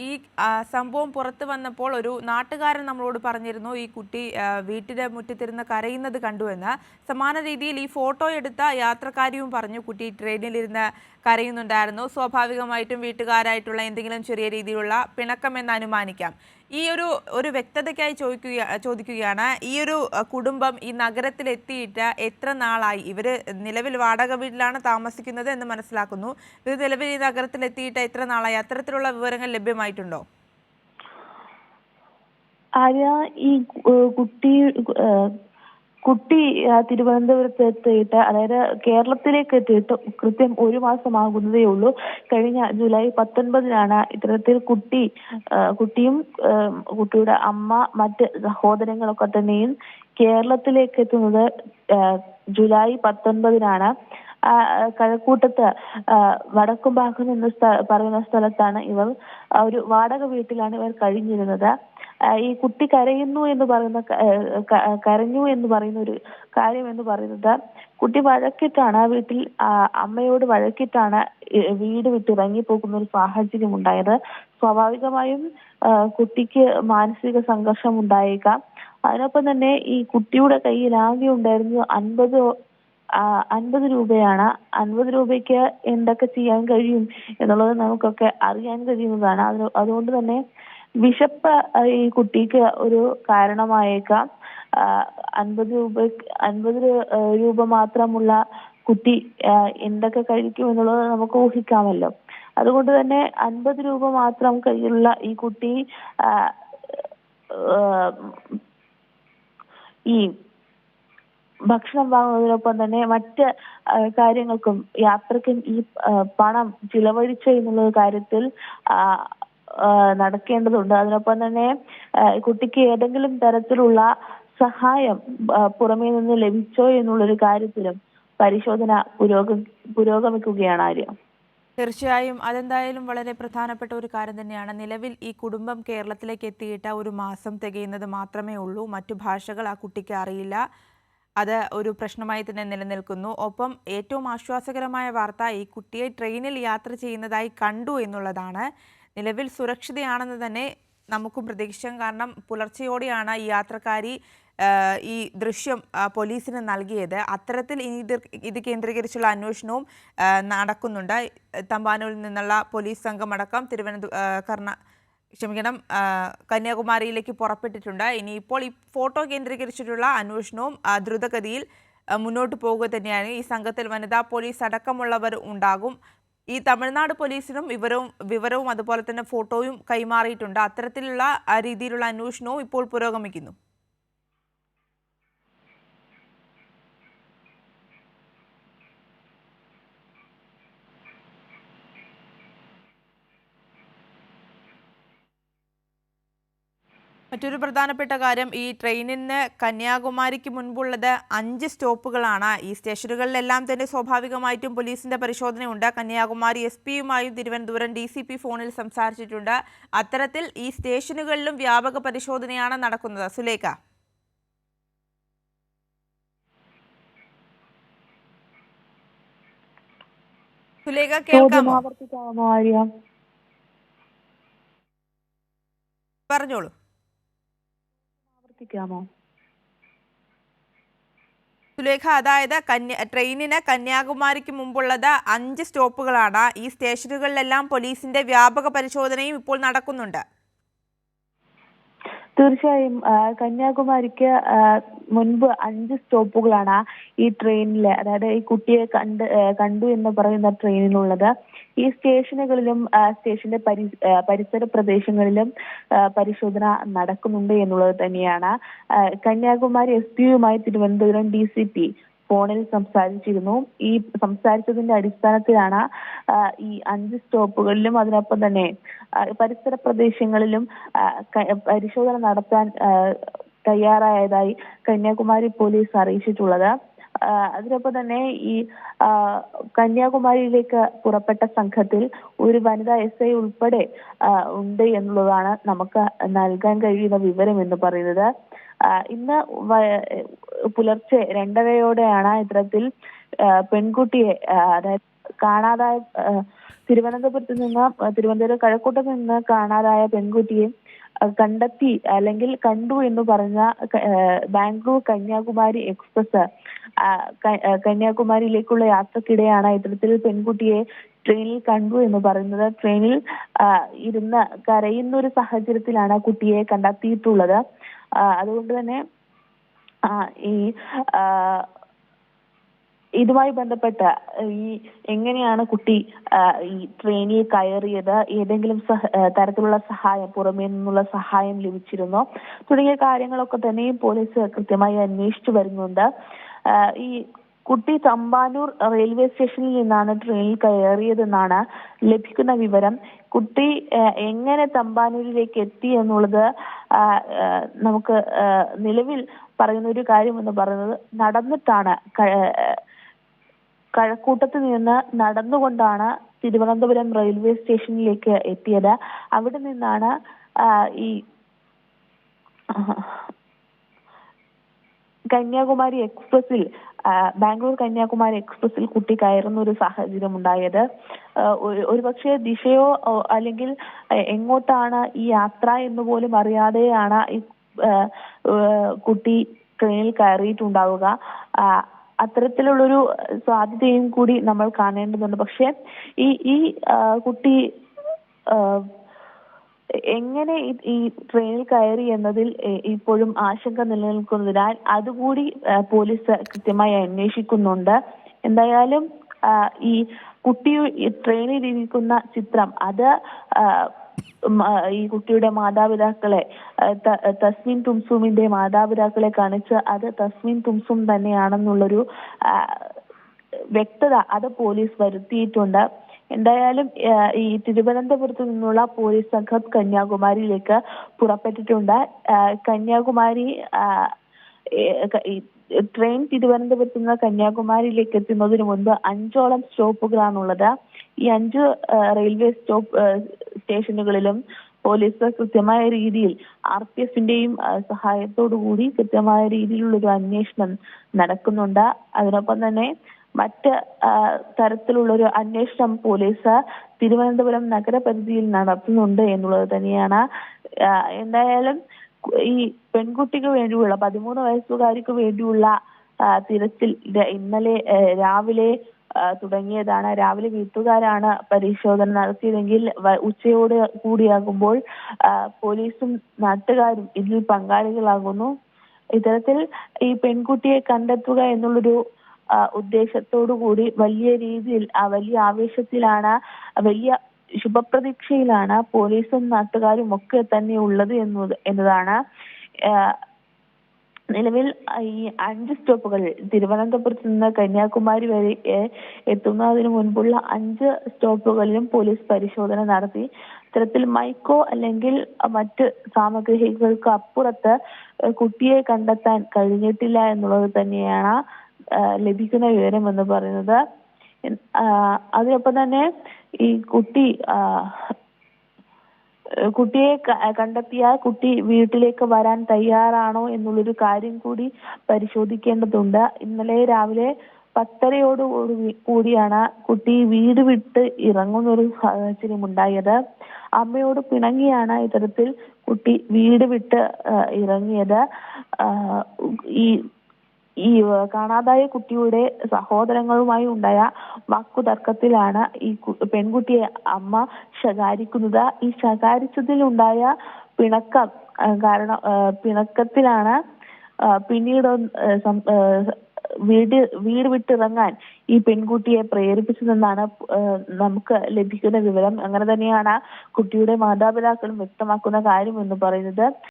ഈ സംഭവം പുറത്തു വന്നപ്പോൾ ഒരു നാട്ടുകാരൻ നമ്മളോട് പറഞ്ഞിരുന്നു ഈ കുട്ടി വീട്ടിലെ മുറ്റത്തിരുന്ന് കരയുന്നത് കണ്ടുവെന്ന്. സമാന രീതിയിൽ ഈ ഫോട്ടോ എടുത്ത യാത്രക്കാരിയും പറഞ്ഞു കുട്ടി ട്രെയിനിലിരുന്ന് കരയുന്നുണ്ടായിരുന്നു. സ്വാഭാവികമായിട്ടും വീട്ടുകാരായിട്ടുള്ള എന്തെങ്കിലും ചെറിയ രീതിയിലുള്ള പിണക്കമെന്ന് അനുമാനിക്കാം. ഈ ഒരു വ്യക്തതയ്ക്കായി ചോദിക്കുകയാണ്, ഈ ഒരു കുടുംബം ഈ നഗരത്തിലെത്തിയിട്ട് എത്ര നാളായി? ഇവർ നിലവിൽ വാടക വീട്ടിലാണ് താമസിക്കുന്നത് എന്ന് മനസ്സിലാക്കുന്നു. ഇത് നിലവിൽ ഈ നഗരത്തിലെത്തിയിട്ട് എത്ര നാളായി? അത്തരത്തിലുള്ള വിവരങ്ങൾ ലഭ്യമായിട്ടുണ്ടോ? ആര്യ, ഈ കുട്ടി തിരുവനന്തപുരത്ത് എത്തിയിട്ട്, അതായത് കേരളത്തിലേക്ക് എത്തിയിട്ട് കൃത്യം 1 മാസമാകുന്നതേ ഉള്ളൂ. കഴിഞ്ഞ ജൂലൈ 19-നാണ് ഇത്തരത്തിൽ കുട്ടിയും കുട്ടിയുടെ അമ്മ, മറ്റ് സഹോദരങ്ങളൊക്കെ തന്നെയും കേരളത്തിലേക്ക് എത്തുന്നത്. ജൂലൈ 19-നാണ് കഴക്കൂട്ടത്ത് വടക്കുംഭാഗം എന്ന് പറയുന്ന സ്ഥലത്താണ് ഇവർ ഒരു വാടക വീട്ടിലാണ് ഇവർ കഴിഞ്ഞിരുന്നത്. ഈ കുട്ടി കരഞ്ഞു എന്ന് പറയുന്ന ഒരു കാര്യം എന്ന് പറയുന്നത്, കുട്ടി വഴക്കിട്ടാണ് വീട്ടിൽ അമ്മയോട് വഴക്കിട്ടാണ് വീട് വിട്ട് ഇറങ്ങിപ്പോകുന്ന ഒരു സാഹചര്യം ഉണ്ടായത്. സ്വാഭാവികമായും കുട്ടിക്ക് മാനസിക സംഘർഷം ഉണ്ടായേക്കാം. അതിനൊപ്പം തന്നെ ഈ കുട്ടിയുടെ കയ്യിൽ ആകെ ഉണ്ടായിരുന്നത് 50 രൂപയാണ്. 50 രൂപയ്ക്ക് എന്തൊക്കെ ചെയ്യാൻ കഴിയും എന്നുള്ളത് നമുക്കൊക്കെ അറിയാൻ കഴിയുന്നതാണ്. അതുകൊണ്ട് തന്നെ വിശപ്പ് ഈ കുട്ടിക്ക് ഒരു കാരണമായേക്കാം. 50 രൂപ മാത്രമുള്ള കുട്ടി എന്തൊക്കെ കഴിക്കും എന്നുള്ളത് നമുക്ക് ഊഹിക്കാമല്ലോ. അതുകൊണ്ട് തന്നെ 50 രൂപ മാത്രം കയ്യിലുള്ള ഈ കുട്ടി ഈ ഭക്ഷണം വാങ്ങുന്നതിനൊപ്പം തന്നെ മറ്റ് കാര്യങ്ങൾക്കും യാത്രയ്ക്കും ഈ പണം ചിലവഴിച്ചു എന്നുള്ള കാര്യത്തിൽ നടക്കേണ്ടതുണ്ട്. അതിനൊപ്പം തന്നെ കുട്ടിക്ക് ഏതെങ്കിലും തരത്തിലുള്ള സഹായം പുറമേ നിന്ന് ലഭിച്ചോ എന്നുള്ളൊരു കാര്യത്തിലും പരിശോധന പുരോഗമിക്കുകയാണ് ആര്യ. തീർച്ചയായും അതെന്തായാലും വളരെ പ്രധാനപ്പെട്ട ഒരു കാര്യം തന്നെയാണ്. നിലവിൽ ഈ കുടുംബം കേരളത്തിലേക്ക് എത്തിയിട്ട് 1 മാസം തികയുന്നത് മാത്രമേ ഉള്ളൂ. മറ്റു ഭാഷകൾ ആ കുട്ടിക്ക് അറിയില്ല. അത് ഒരു പ്രശ്നമായി തന്നെ നിലനിൽക്കുന്നു. ഒപ്പം ഏറ്റവും ആശ്വാസകരമായ വാർത്ത, ഈ കുട്ടിയെ ട്രെയിനിൽ യാത്ര ചെയ്യുന്നതായി കണ്ടു എന്നുള്ളതാണ്. നിലവിൽ സുരക്ഷിതയാണെന്ന് തന്നെ നമുക്കും പ്രതീക്ഷിക്കാം. കാരണം പുലർച്ചെയോടെയാണ് ഈ യാത്രക്കാരി ഈ ദൃശ്യം പോലീസിന് നൽകിയത്. അത്തരത്തിൽ ഇനി ഇത് കേന്ദ്രീകരിച്ചുള്ള അന്വേഷണവും നടക്കുന്നുണ്ട്. തമ്പാനൂരിൽ നിന്നുള്ള പോലീസ് സംഘമടക്കം കന്യാകുമാരിയിലേക്ക് പുറപ്പെട്ടിട്ടുണ്ട്. ഇനിയിപ്പോൾ ഈ ഫോട്ടോ കേന്ദ്രീകരിച്ചിട്ടുള്ള അന്വേഷണവും ദ്രുതഗതിയിൽ മുന്നോട്ട് പോവുക തന്നെയാണ്. ഈ സംഘത്തിൽ വനിതാ പോലീസ് അടക്കമുള്ളവർ ഉണ്ടാകും. ഈ തമിഴ്നാട് പോലീസിനും വിവരവും അതുപോലെ തന്നെ ഫോട്ടോയും കൈമാറിയിട്ടുണ്ട്. അത്തരത്തിലുള്ള രീതിയിലുള്ള അന്വേഷണവും ഇപ്പോൾ പുരോഗമിക്കുന്നു. മറ്റൊരു പ്രധാനപ്പെട്ട കാര്യം, ഈ ട്രെയിനിന് കന്യാകുമാരിക്ക് മുൻപുള്ളത് 5 സ്റ്റോപ്പുകളാണ്. ഈ സ്റ്റേഷനുകളിലെല്ലാം തന്നെ സ്വാഭാവികമായിട്ടും പോലീസിന്റെ പരിശോധനയുണ്ട്. കന്യാകുമാരി SP-യുമായും തിരുവനന്തപുരം DCP ഫോണിൽ സംസാരിച്ചിട്ടുണ്ട്. അത്തരത്തിൽ ഈ സ്റ്റേഷനുകളിലും വ്യാപക പരിശോധനയാണ് നടക്കുന്നത്. സുലേഖ കേൾക്കാമോ? പറഞ്ഞോളൂ. സുലേഖ, അതായത് ട്രെയിനിന് കന്യാകുമാരിക്ക് മുമ്പുള്ളത് 5 സ്റ്റോപ്പുകളാണ്. ഈ സ്റ്റേഷനുകളിലെല്ലാം പോലീസിന്റെ വ്യാപക പരിശോധനയും ഇപ്പോൾ നടക്കുന്നുണ്ട്. തീർച്ചയായും കന്യാകുമാരിക്ക് മുൻപ് 5 സ്റ്റോപ്പുകളാണ് ഈ ട്രെയിനില്, അതായത് ഈ കുട്ടിയെ കണ്ടു എന്ന് പറയുന്ന ട്രെയിനിലുള്ളത്. ഈ സ്റ്റേഷനുകളിലും സ്റ്റേഷന്റെ പരിസര പ്രദേശങ്ങളിലും പരിശോധന നടക്കുന്നുണ്ട് എന്നുള്ളത് തന്നെയാണ്. കന്യാകുമാരി SP-യുമായി തിരുവനന്തപുരം DCP ഫോണിൽ സംസാരിച്ചിരുന്നു. ഈ സംസാരിച്ചതിന്റെ അടിസ്ഥാനത്തിലാണ് ഈ 5 സ്റ്റോപ്പുകളിലും അതിനൊപ്പം തന്നെ പരിസര പ്രദേശങ്ങളിലും പരിശോധന നടത്താൻ തയ്യാറായതായി കന്യാകുമാരി പോലീസ് അറിയിച്ചിട്ടുള്ളത്. അതിനൊപ്പം തന്നെ ഈ കന്യാകുമാരിയിലേക്ക് പുറപ്പെട്ട സംഘത്തിൽ ഒരു വനിതാ SI ഉൾപ്പെടെ ഉണ്ട് എന്നുള്ളതാണ് നമുക്ക് നൽകാൻ കഴിയുന്ന വിവരം എന്ന് പറയുന്നത്. ഇന്ന് പുലർച്ചെ 2:30-ഓടെയാണ് ഇത്തരത്തിൽ പെൺകുട്ടിയെ, അതായത് തിരുവനന്തപുരം കഴക്കൂട്ടത്ത് നിന്ന് കാണാതായ പെൺകുട്ടിയെ കണ്ടെത്തി അല്ലെങ്കിൽ കണ്ടു എന്ന് പറഞ്ഞ ബാംഗ്ലൂർ കന്യാകുമാരി എക്സ്പ്രസ് കന്യാകുമാരിയിലേക്കുള്ള യാത്രക്കിടെയാണ് ഇത്തരത്തിൽ പെൺകുട്ടിയെ ട്രെയിനിൽ കണ്ടു എന്ന് പറയുന്നത്. ട്രെയിനിൽ ഇരുന്ന് കരയുന്ന ഒരു സാഹചര്യത്തിലാണ് കുട്ടിയെ കണ്ടെത്തിയിട്ടുള്ളത്. അതുകൊണ്ട് തന്നെ ഈ ഇതുമായി ബന്ധപ്പെട്ട് ഈ എങ്ങനെയാണ് കുട്ടി ഈ ട്രെയിനിൽ കയറിയത്, ഏതെങ്കിലും തരത്തിലുള്ള സഹായം പുറമേ നിന്നുള്ള സഹായം ലഭിച്ചിരുന്നോ തുടങ്ങിയ കാര്യങ്ങളൊക്കെ തന്നെയും പോലീസ് കൃത്യമായി അന്വേഷിച്ചു വരുന്നുണ്ട്. ഈ കുട്ടി തമ്പാനൂർ റെയിൽവേ സ്റ്റേഷനിൽ നിന്നാണ് ട്രെയിനിൽ കയറിയതെന്നാണ് ലഭിക്കുന്ന വിവരം. കുട്ടി എങ്ങനെ തമ്പാനൂരിലേക്ക് എത്തി എന്നുള്ളത് നമുക്ക് നിലവിൽ പറയുന്ന ഒരു കാര്യം എന്ന് പറയുന്നത് നടന്നിട്ടാണ്, കഴക്കൂട്ടത്ത് നിന്ന് നടന്നുകൊണ്ടാണ് തിരുവനന്തപുരം റെയിൽവേ സ്റ്റേഷനിലേക്ക് എത്തിയത്. അവിടെ നിന്നാണ് ഈ കന്യാകുമാരി എക്സ്പ്രസിൽ ബാംഗ്ലൂർ കന്യാകുമാരി എക്സ്പ്രസിൽ കുട്ടി കയറുന്ന ഒരു സാഹചര്യം ഉണ്ടായത്. ഒരുപക്ഷെ ദിശയോ അല്ലെങ്കിൽ എങ്ങോട്ടാണ് ഈ യാത്ര എന്ന് പോലും അറിയാതെയാണ് ഈ കുട്ടി ട്രെയിനിൽ കയറിയിട്ടുണ്ടാവുക. അത്തരത്തിലുള്ളൊരു സാധ്യതയും കൂടി നമ്മൾ കാണേണ്ടതുണ്ട്. പക്ഷെ ഈ കുട്ടി എങ്ങനെ ഈ ട്രെയിനിൽ കയറി എന്നതിൽ ഇപ്പോഴും ആശങ്ക നിലനിൽക്കുന്നതിനാൽ അതുകൂടി പോലീസ് കൃത്യമായി അന്വേഷിക്കുന്നുണ്ട്. എന്തായാലും ഈ കുട്ടി ട്രെയിനിൽ ഇരിക്കുന്ന ചിത്രം അത് ഈ കുട്ടിയുടെ മാതാപിതാക്കളെ തസ്മീൻ തുംസുമിന്റെ മാതാപിതാക്കളെ കാണിച്ച് അത് തസ്മീൻ തുംസും തന്നെയാണെന്നുള്ളൊരു വ്യക്തത അത് പോലീസ് വരുത്തിയിട്ടുണ്ട്. എന്തായാലും ഈ തിരുവനന്തപുരത്ത് നിന്നുള്ള പോലീസ് സംഘം കന്യാകുമാരിയിലേക്ക് പുറപ്പെട്ടിട്ടുണ്ട്. കന്യാകുമാരി ട്രെയിൻ തിരുവനന്തപുരത്ത് നിന്ന് കന്യാകുമാരിയിലേക്ക് എത്തുന്നതിന് മുൻപ് 5ഓളം സ്റ്റോപ്പുകളാണുള്ളത്. ഈ 5 റെയിൽവേ സ്റ്റേഷനുകളിലും പോലീസ് കൃത്യമായ രീതിയിൽ RPFന്റെയും സഹായത്തോടു കൂടി കൃത്യമായ രീതിയിലുള്ളൊരു അന്വേഷണം നടക്കുന്നുണ്ട്. അതിനൊപ്പം തന്നെ മറ്റ് തരത്തിലുള്ളൊരു അന്വേഷണം പോലീസ് തിരുവനന്തപുരം നഗരപരിധിയിൽ നടത്തുന്നുണ്ട് എന്നുള്ളത് തന്നെയാണ്. എന്തായാലും ഈ പെൺകുട്ടിക്ക് വേണ്ടിയുള്ള 13 വയസ്സുകാരിക്ക് വേണ്ടിയുള്ള തിരച്ചിൽ ഇന്നലെ രാവിലെ തുടങ്ങിയതാണ്. രാവിലെ വീട്ടുകാരാണ് പരിശോധന നടത്തിയതെങ്കിൽ ഉച്ചയോട് കൂടിയാകുമ്പോൾ പോലീസും നാട്ടുകാരും ഇതിൽ പങ്കാളികളാകുന്നു. ഇത്തരത്തിൽ ഈ പെൺകുട്ടിയെ കണ്ടെത്തുക എന്നുള്ളൊരു ഉദ്ദേശത്തോടു കൂടി വലിയ രീതിയിൽ വലിയ ആവേശത്തിലാണ്, വലിയ ശുഭപ്രതീക്ഷയിലാണ് പോലീസും നാട്ടുകാരും ഒക്കെ തന്നെ ഉള്ളത് എന്നതാണ്. നിലവിൽ ഈ 5 സ്റ്റോപ്പുകൾ തിരുവനന്തപുരത്ത് നിന്ന് കന്യാകുമാരി വരെ എത്തുന്നതിന് മുൻപുള്ള 5 സ്റ്റോപ്പുകളിലും പോലീസ് പരിശോധന നടത്തി. ഇത്തരത്തിൽ മൈക്കോ അല്ലെങ്കിൽ മറ്റ് സാമഗ്രികൾക്ക് അപ്പുറത്ത് കുട്ടിയെ കണ്ടെത്താൻ കഴിഞ്ഞിട്ടില്ല എന്നുള്ളത് തന്നെയാണ് ലഭിക്കുന്ന വിവരം എന്ന് പറയുന്നത്. അതിനൊപ്പം തന്നെ ഈ കുട്ടിയെ കണ്ടെത്തിയ കുട്ടി വീട്ടിലേക്ക് വരാൻ തയ്യാറാണോ എന്നുള്ളൊരു കാര്യം കൂടി പരിശോധിക്കേണ്ടതുണ്ട്. ഇന്നലെ രാവിലെ 10:30 കൂടിയാണ് കുട്ടി വീട് വിട്ട് ഇറങ്ങുന്ന ഒരു സാഹചര്യം ഉണ്ടായത്. അമ്മയോട് പിണങ്ങിയാണ് ഇത്തരത്തിൽ കുട്ടി വീട് വിട്ട് ഇറങ്ങിയത്. ഈ കാണാതായ കുട്ടിയുടെ സഹോദരങ്ങളുമായി ഉണ്ടായ വാക്കുതർക്കത്തിലാണ് ഈ പെൺകുട്ടിയെ അമ്മ ശകാരിക്കുന്നത്. ഈ ശകാരിച്ചതിലുണ്ടായ പിണക്കത്തിലാണ് പിന്നീട് വീട് വിട്ടിറങ്ങാൻ ഈ പെൺകുട്ടിയെ പ്രേരിപ്പിച്ചതെന്നാണ് നമുക്ക് ലഭിക്കുന്ന വിവരം. അങ്ങനെ തന്നെയാണ് കുട്ടിയുടെ മാതാപിതാക്കളും വ്യക്തമാക്കുന്ന കാര്യം എന്ന് പറയുന്നത്.